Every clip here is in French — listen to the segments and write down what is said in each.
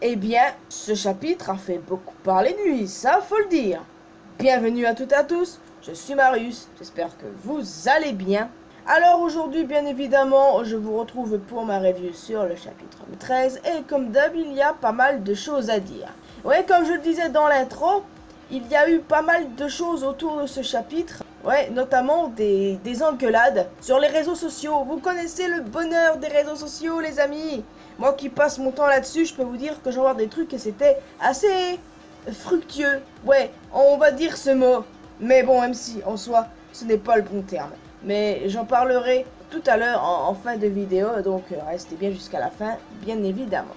Eh bien, ce chapitre a fait beaucoup parler de lui, ça faut le dire. Bienvenue à toutes et à tous, je suis Marius, j'espère que vous allez bien. Alors aujourd'hui, bien évidemment, je vous retrouve pour ma review sur le chapitre 13 et comme d'hab, il y a pas mal de choses à dire. Ouais, comme je le disais dans l'intro, il y a eu pas mal de choses autour de ce chapitre. Ouais, notamment des engueulades sur les réseaux sociaux. Vous connaissez le bonheur des réseaux sociaux, les amis. Moi qui passe mon temps là-dessus, je peux vous dire que j'en vois des trucs et c'était assez fructueux. Ouais, on va dire ce mot. Mais bon, même si en soi, ce n'est pas le bon terme. Mais j'en parlerai tout à l'heure en fin de vidéo, donc restez bien jusqu'à la fin, bien évidemment.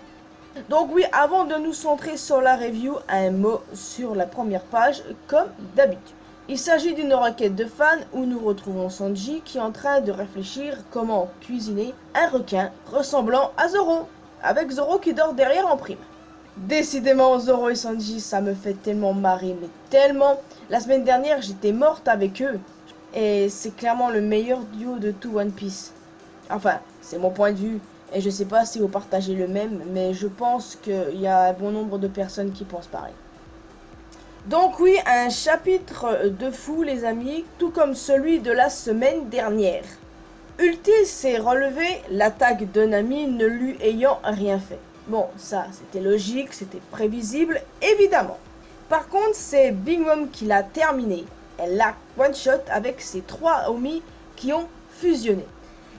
Donc oui, avant de nous centrer sur la review, un mot sur la première page, comme d'habitude. Il s'agit d'une requête de fans où nous retrouvons Sanji qui est en train de réfléchir comment cuisiner un requin ressemblant à Zoro, avec Zoro qui dort derrière en prime. Décidément, Zoro et Sanji, ça me fait tellement marrer, mais tellement. La semaine dernière, j'étais morte avec eux. Et c'est clairement le meilleur duo de tout One Piece. Enfin, c'est mon point de vue. Et je sais pas si vous partagez le même, mais je pense qu'il y a un bon nombre de personnes qui pensent pareil. Donc oui, un chapitre de fou les amis, tout comme celui de la semaine dernière. Ulti s'est relevé, l'attaque de Nami ne lui ayant rien fait. Bon, ça c'était logique, c'était prévisible, évidemment. Par contre, c'est Big Mom qui l'a terminé. Elle l'a one-shot avec ses 3 homies qui ont fusionné.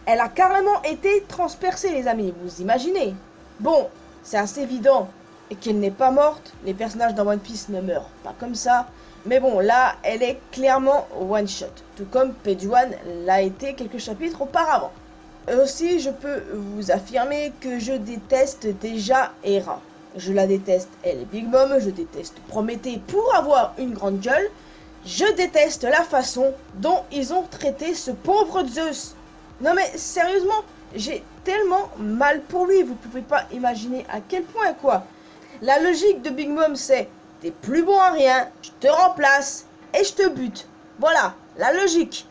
Elle a carrément été transpercée les amis, vous imaginez? Bon, c'est assez évident qu'elle n'est pas morte, les personnages dans One Piece ne meurent pas comme ça. Mais bon, là, elle est clairement one-shot, tout comme Page One l'a été quelques chapitres auparavant. Aussi, je peux vous affirmer que je déteste déjà Hera. Je la déteste, elle est Big Mom, je déteste Prométhée pour avoir une grande gueule. Je déteste la façon dont ils ont traité ce pauvre Zeus. Non mais sérieusement, j'ai tellement mal pour lui, vous pouvez pas imaginer à quel point quoi. La logique de Big Mom c'est, t'es plus bon à rien, je te remplace et je te bute. Voilà, la logique.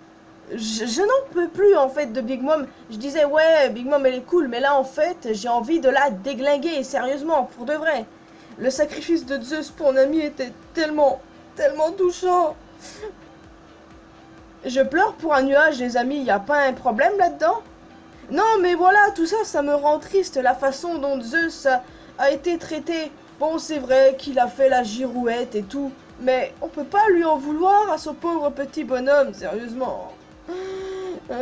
Je n'en peux plus en fait de Big Mom. Je disais ouais, Big Mom elle est cool, mais là en fait j'ai envie de la déglinguer, sérieusement, pour de vrai. Le sacrifice de Zeus pour Nami était tellement touchant. Je pleure pour un nuage les amis, y a pas un problème là-dedans? Non mais voilà, tout ça, ça me rend triste, la façon dont Zeus a été traité. Bon, c'est vrai qu'il a fait la girouette et tout, mais on peut pas lui en vouloir à ce pauvre petit bonhomme, sérieusement.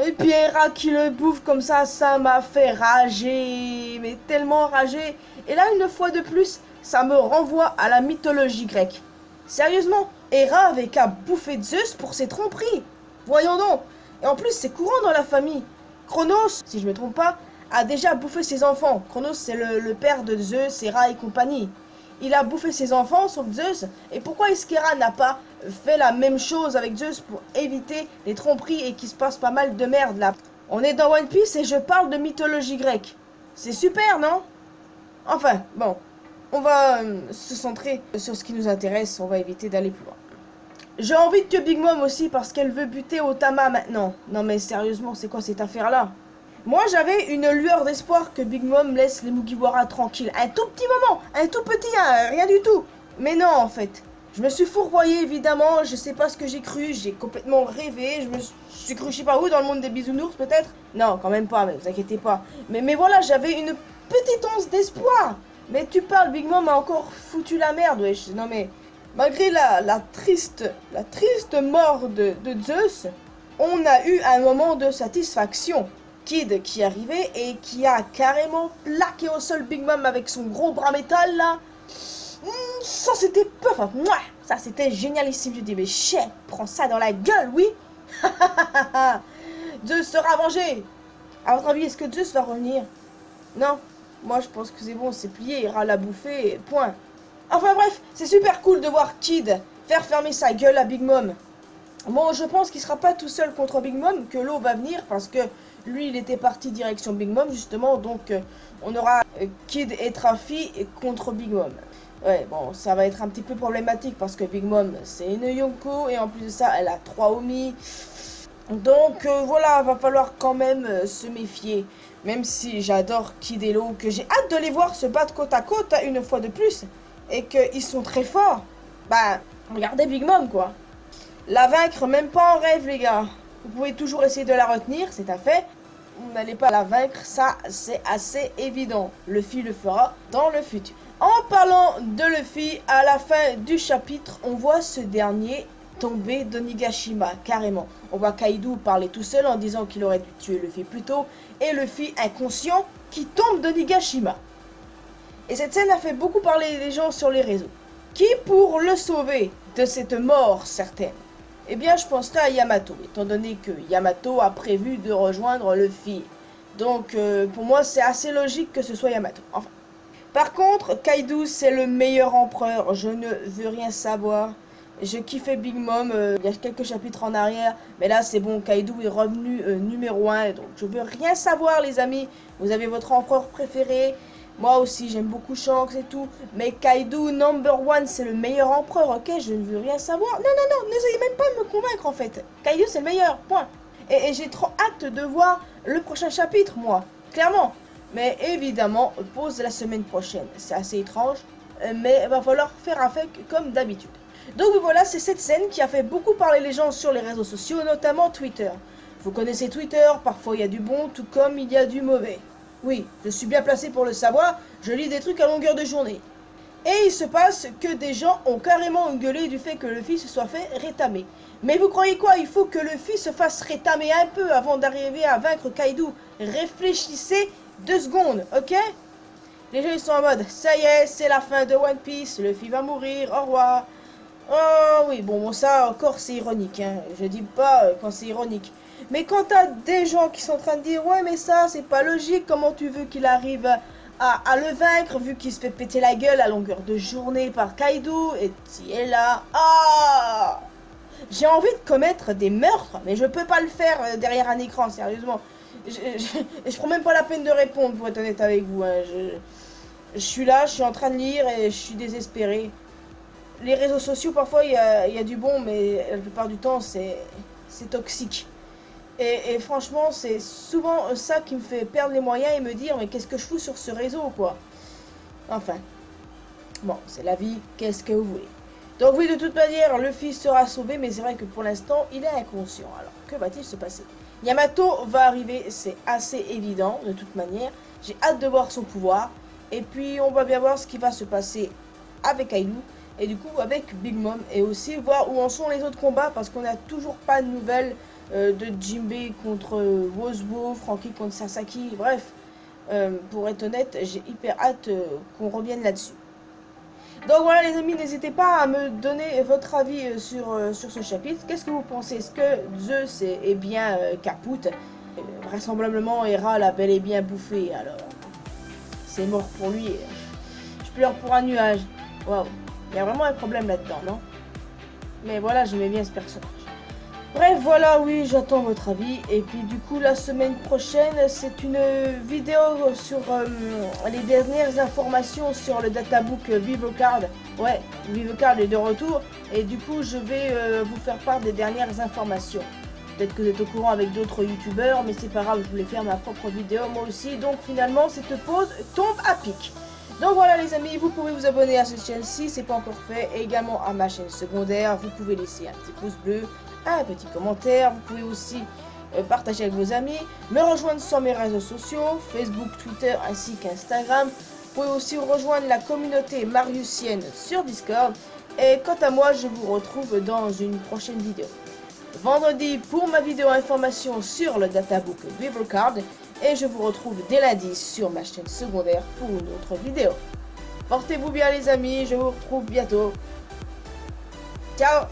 Et puis Hera qui le bouffe comme ça m'a fait rager, mais tellement rager. Et là, une fois de plus, ça me renvoie à la mythologie grecque. Sérieusement, Hera avait qu'à bouffer Zeus pour ses tromperies. Voyons donc. Et en plus, c'est courant dans la famille. Chronos, si je me trompe pas, a déjà bouffé ses enfants. Chronos, c'est le père de Zeus, Hera et compagnie. Il a bouffé ses enfants, sauf Zeus. Et pourquoi est-ce qu'Hera n'a pas fait la même chose avec Zeus pour éviter les tromperies et qu'il se passe pas mal de merde là? On est dans One Piece et je parle de mythologie grecque. C'est super, non? Enfin, bon. On va se centrer sur ce qui nous intéresse. On va éviter d'aller plus loin. J'ai envie de tuer Big Mom aussi parce qu'elle veut buter Otama maintenant. Non mais sérieusement, c'est quoi cette affaire-là? Moi, j'avais une lueur d'espoir que Big Mom laisse les Mugiwara tranquilles. Un tout petit moment, un tout petit, hein, rien du tout. Mais non, en fait. Je me suis fourvoyé, évidemment. Je sais pas ce que j'ai cru. J'ai complètement rêvé. Je me suis cru, je sais pas où, dans le monde des bisounours, peut-être. Non, quand même pas, mais vous inquiétez pas. Mais voilà, j'avais une petite once d'espoir. Mais tu parles, Big Mom a encore foutu la merde, wesh. Non, mais malgré la triste mort de Zeus, on a eu un moment de satisfaction. Kid qui est arrivé et qui a carrément plaqué au sol Big Mom avec son gros bras métal là. Ça c'était puff, ça c'était génialissime. Je dis mais chef, prends ça dans la gueule, oui. Zeus sera vengé. À votre avis, est-ce que Zeus va revenir? Non, moi je pense que c'est bon, c'est plié, il ira la bouffer, point. Enfin bref, c'est super cool de voir Kid faire fermer sa gueule à Big Mom. Bon, je pense qu'il sera pas tout seul contre Big Mom, que l'eau va venir parce que lui, il était parti direction Big Mom, justement. Donc, on aura Kid et Trafi contre Big Mom. Ouais, bon, ça va être un petit peu problématique parce que Big Mom, c'est une Yonko. Et en plus de ça, elle a 3 homies. Donc voilà, va falloir quand même se méfier. Même si j'adore Kid et Lo, que j'ai hâte de les voir se battre côte à côte une fois de plus. Et qu'ils sont très forts. Bah, regardez Big Mom quoi. La vaincre même pas en rêve les gars. Vous pouvez toujours essayer de la retenir, c'est un fait. Vous n'allez pas la vaincre, ça c'est assez évident. Luffy le fera dans le futur. En parlant de Luffy, à la fin du chapitre, on voit ce dernier tomber d'Onigashima, carrément. On voit Kaido parler tout seul en disant qu'il aurait dû tuer Luffy plus tôt, et Luffy inconscient qui tombe d'Onigashima. Et cette scène a fait beaucoup parler les gens sur les réseaux. Qui pour le sauver de cette mort certaine? Eh bien, je penserais à Yamato, étant donné que Yamato a prévu de rejoindre Luffy. Donc, pour moi, c'est assez logique que ce soit Yamato. Enfin. Par contre, Kaido, c'est le meilleur empereur. Je ne veux rien savoir. Je kiffais Big Mom il y a quelques chapitres en arrière. Mais là, c'est bon, Kaido est revenu numéro 1. Donc, je veux rien savoir, les amis. Vous avez votre empereur préféré. Moi aussi, j'aime beaucoup Shanks et tout. Mais Kaido, number 1, c'est le meilleur empereur, ok? Je ne veux rien savoir. Non, n'essayez même pas de me convaincre, en fait. Kaido, c'est le meilleur, point. Et j'ai trop hâte de voir le prochain chapitre, moi. Clairement. Mais évidemment, pause la semaine prochaine. C'est assez étrange. Mais il va falloir faire avec comme d'habitude. Donc voilà, c'est cette scène qui a fait beaucoup parler les gens sur les réseaux sociaux, notamment Twitter. Vous connaissez Twitter, parfois il y a du bon, tout comme il y a du mauvais. Oui, je suis bien placé pour le savoir, je lis des trucs à longueur de journée. Et il se passe que des gens ont carrément gueulé du fait que Luffy se soit fait rétamer. Mais vous croyez quoi? Il faut que Luffy se fasse rétamer un peu avant d'arriver à vaincre Kaido. Réfléchissez 2 secondes, ok? Les gens ils sont en mode, ça y est, c'est la fin de One Piece, Luffy va mourir, au revoir. Oh oui, bon ça encore c'est ironique, hein. Je dis pas quand c'est ironique. Mais quand t'as des gens qui sont en train de dire, ouais mais ça c'est pas logique, comment tu veux qu'il arrive à le vaincre vu qu'il se fait péter la gueule à longueur de journée par Kaido, et tu es là, ah, j'ai envie de commettre des meurtres, mais je peux pas le faire derrière un écran, sérieusement. Je prends même pas la peine de répondre pour être honnête avec vous, hein. Je suis là, je suis en train de lire et je suis désespéré. Les réseaux sociaux, parfois, il y a du bon, mais la plupart du temps, c'est toxique. Et franchement, c'est souvent ça qui me fait perdre les moyens et me dire, mais qu'est-ce que je fous sur ce réseau, quoi? Enfin, bon, c'est la vie, qu'est-ce que vous voulez? Donc oui, de toute manière, Luffy sera sauvé, mais c'est vrai que pour l'instant, il est inconscient. Alors, que va-t-il se passer? Yamato va arriver, c'est assez évident, de toute manière. J'ai hâte de voir son pouvoir. Et puis, on va bien voir ce qui va se passer avec Kaido. Et du coup avec Big Mom, et aussi voir où en sont les autres combats, parce qu'on n'a toujours pas de nouvelles de Jinbei contre Wozuo, Franky contre Sasaki, bref, pour être honnête, j'ai hyper hâte qu'on revienne là-dessus. Donc voilà les amis, n'hésitez pas à me donner votre avis sur ce chapitre. Qu'est-ce que vous pensez? Est-ce que Zeus est bien capoute? Vraisemblablement Hera l'a bel et bien bouffé, alors c'est mort pour lui. Je pleure pour un nuage. Waouh. Il y a vraiment un problème là-dedans, non? Mais voilà, j'aimais bien ce personnage. Bref, voilà, oui, j'attends votre avis. Et puis du coup, la semaine prochaine, c'est une vidéo sur les dernières informations sur le databook VivoCard. Ouais, VivoCard est de retour. Et du coup, je vais vous faire part des dernières informations. Peut-être que vous êtes au courant avec d'autres youtubeurs, mais c'est pas grave, je voulais faire ma propre vidéo moi aussi. Donc finalement, cette pause tombe à pic. Donc voilà les amis, vous pouvez vous abonner à cette chaîne si c'est pas encore fait, et également à ma chaîne secondaire. Vous pouvez laisser un petit pouce bleu, un petit commentaire, vous pouvez aussi partager avec vos amis, me rejoindre sur mes réseaux sociaux, Facebook, Twitter ainsi qu'Instagram. Vous pouvez aussi rejoindre la communauté mariusienne sur Discord. Et quant à moi, je vous retrouve dans une prochaine vidéo. Vendredi pour ma vidéo information sur le databook VivoCard. Et je vous retrouve dès lundi sur ma chaîne secondaire pour une autre vidéo. Portez-vous bien les amis, je vous retrouve bientôt. Ciao!